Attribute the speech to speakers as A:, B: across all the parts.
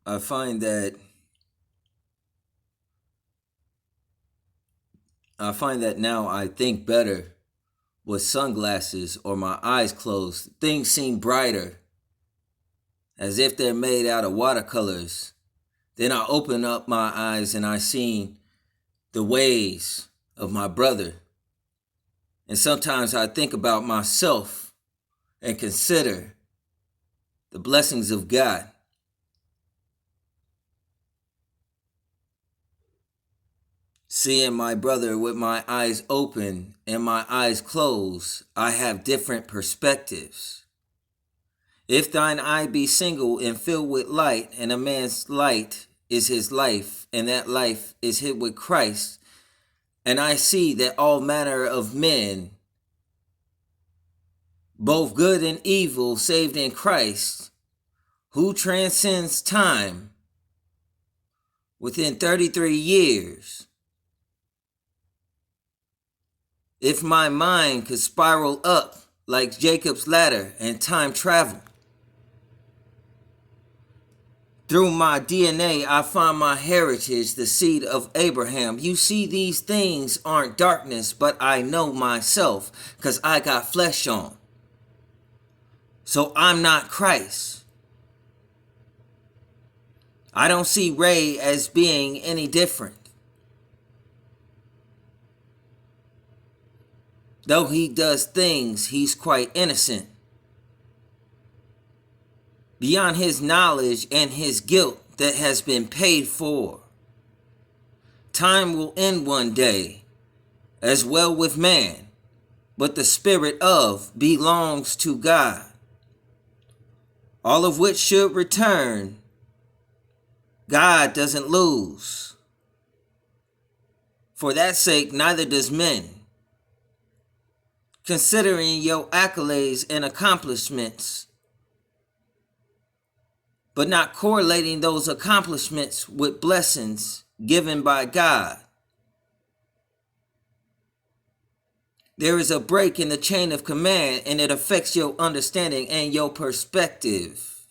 A: I find that now I think better with sunglasses or my eyes closed. Things seem brighter, as if they're made out of watercolors. Then I open up my eyes and I see the ways of my brother. And sometimes I think about myself and consider the blessings of God. Seeing my brother with my eyes open and my eyes closed, I have different perspectives. If thine eye be single and filled with light, and a man's light is his life, and that life is hid with Christ, and I see that all manner of men, both good and evil, saved in Christ, who transcends time within 33 years. If my mind could spiral up like Jacob's ladder and time travel, through my DNA, I find my heritage, the seed of Abraham. You see, these things aren't darkness, but I know myself because I got flesh on. So I'm not Christ. I don't see Ray as being any different. Though he does things, he's quite innocent. Beyond his knowledge and his guilt that has been paid for. Time will end one day, as well with man, but the spirit of belongs to God. All of which should return. God doesn't lose. For that sake, neither does men. Considering your accolades and accomplishments, but not correlating those accomplishments with blessings given by God. There is a break in the chain of command, and it affects your understanding and your perspective.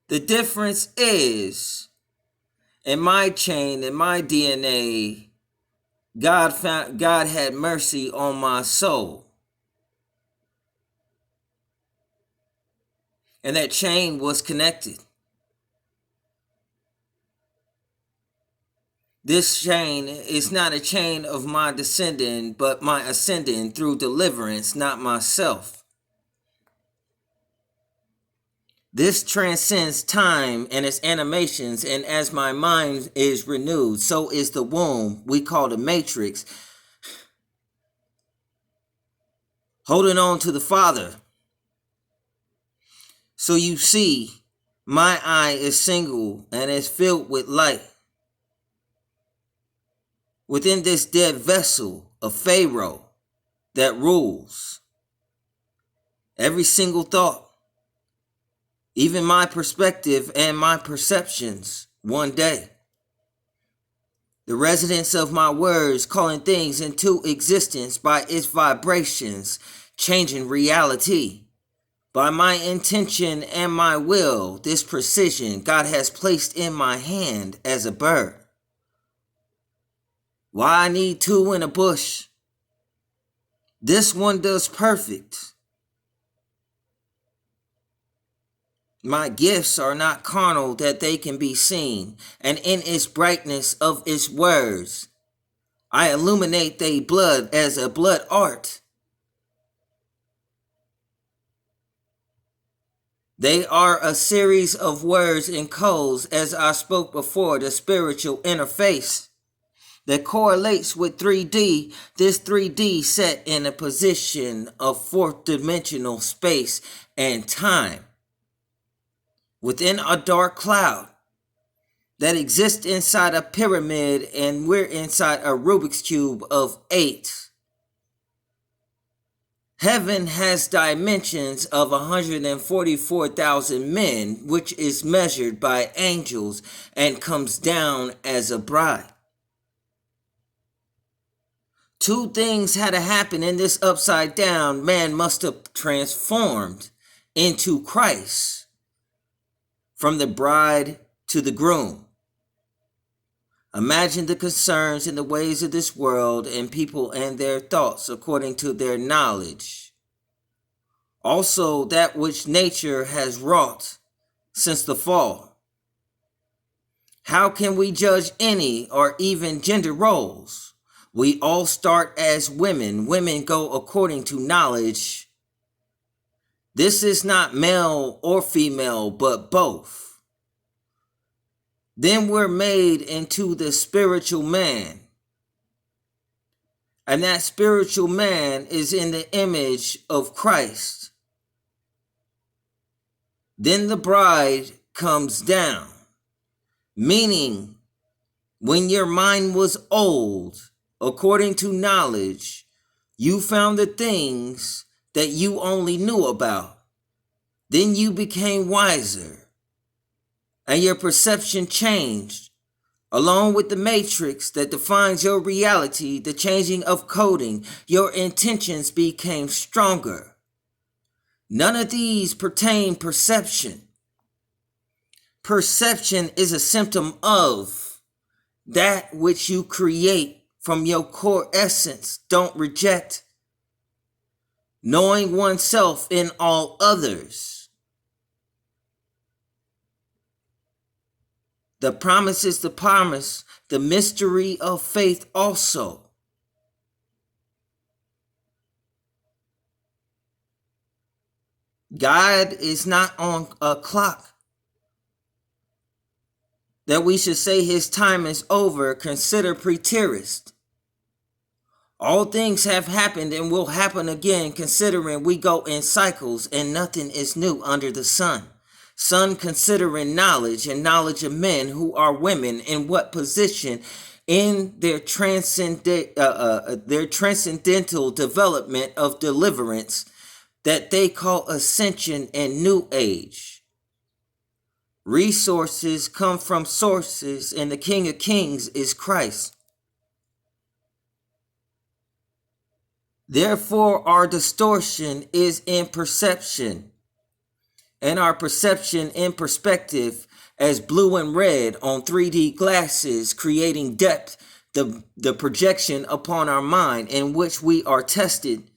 A: The difference is, in my chain, in my DNA, God had mercy on my soul. And that chain was connected. This chain is not a chain of my descending, but my ascending through deliverance, not myself. This transcends time and its animations, and as my mind is renewed, so is the womb we call the matrix, holding on to the Father. So you see, my eye is single and is filled with light. Within this dead vessel of Pharaoh that rules every single thought, even my perspective and my perceptions one day. The resonance of my words calling things into existence by its vibrations, changing reality. By my intention and my will, this precision God has placed in my hand as a bird. Why I need two in a bush? This one does perfect. My gifts are not carnal that they can be seen, and in its brightness of its words, I illuminate they blood as a blood art. They are a series of words and codes, as I spoke before, the spiritual interface that correlates with 3D, this 3D set in a position of fourth dimensional space and time. Within a dark cloud that exists inside a pyramid, and we're inside a Rubik's Cube of 8. Heaven has dimensions of 144,000 men, which is measured by angels and comes down as a bride. Two things had to happen in this upside down. Man must have transformed into Christ. from the bride to the groom. Imagine the concerns and the ways of this world and people and their thoughts according to their knowledge. Also, that which nature has wrought since the fall. How can we judge any or even gender roles? We all start as women. Women go according to knowledge. This is not male or female, but both. Then we're made into the spiritual man. And that spiritual man is in the image of Christ. Then the bride comes down, meaning when your mind was old, according to knowledge, you found the things that you only knew about. Then you became wiser. And your perception changed, along with the matrix that defines your reality, the changing of coding, your intentions became stronger. None of these pertain perception. Perception is a symptom of that which you create from your core essence. Don't reject. Knowing oneself in all others. The promise is the promise, the mystery of faith also. God is not on a clock that we should say his time is over, consider preterist. All things have happened and will happen again, considering we go in cycles and nothing is new under the sun. Sun considering knowledge and knowledge of men who are women in what position in their transcendental development of deliverance that they call ascension and new age. Resources come from sources, and the King of Kings is Christ. Therefore, our distortion is in perception. And our perception in perspective as blue and red on 3D glasses, creating depth, the projection upon our mind in which we are tested.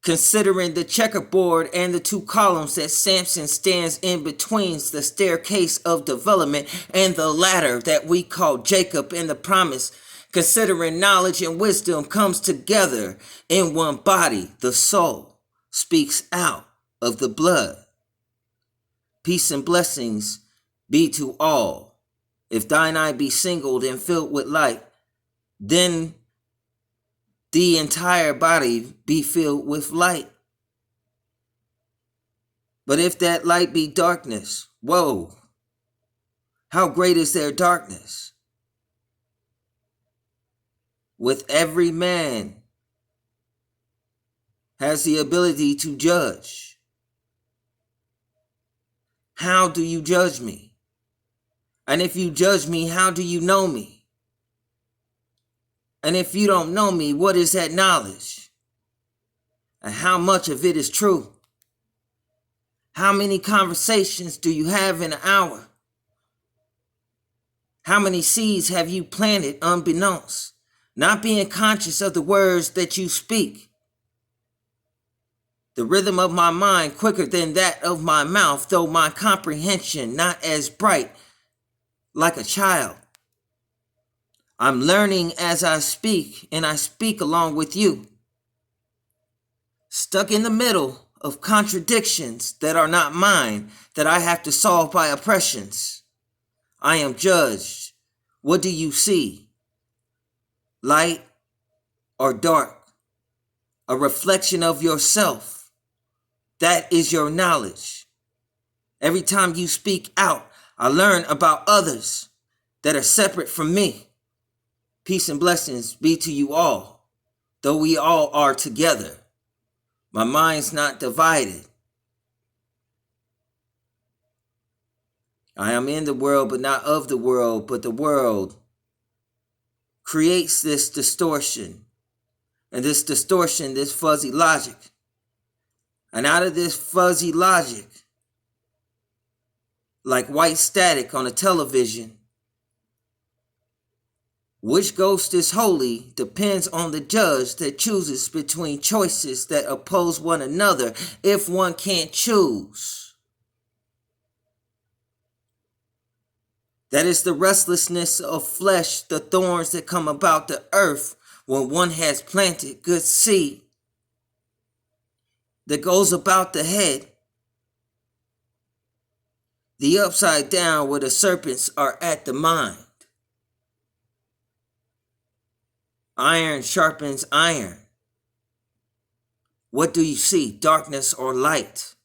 A: Considering the checkerboard and the two columns that Samson stands in between, the staircase of development and the ladder that we call Jacob in the promise. Considering knowledge and wisdom comes together in one body, the soul speaks out of the blood. Peace and blessings be to all. If thine eye be singled and filled with light, then the entire body be filled with light. But if that light be darkness, woe, how great is their darkness? With every man has the ability to judge. How do you judge me? And if you judge me, how do you know me? And if you don't know me, what is that knowledge? And how much of it is true? How many conversations do you have in an hour? How many seeds have you planted unbeknownst, not being conscious of the words that you speak? The rhythm of my mind quicker than that of my mouth, though my comprehension not as bright like a child. I'm learning as I speak, and I speak along with you. Stuck in the middle of contradictions that are not mine, that I have to solve by oppressions. I am judged. What do you see? Light or dark? A reflection of yourself. That is your knowledge. Every time you speak out, I learn about others that are separate from me. Peace and blessings be to you all, though we all are together. My mind's not divided. I am in the world, but not of the world, but the world creates this distortion. And this distortion, this fuzzy logic. And out of this fuzzy logic, like white static on a television. Which ghost is holy depends on the judge that chooses between choices that oppose one another if one can't choose. That is the restlessness of flesh, the thorns that come about the earth when one has planted good seed that goes about the head. The upside down where the serpents are at the mind. Iron sharpens iron. What do you see, darkness or light?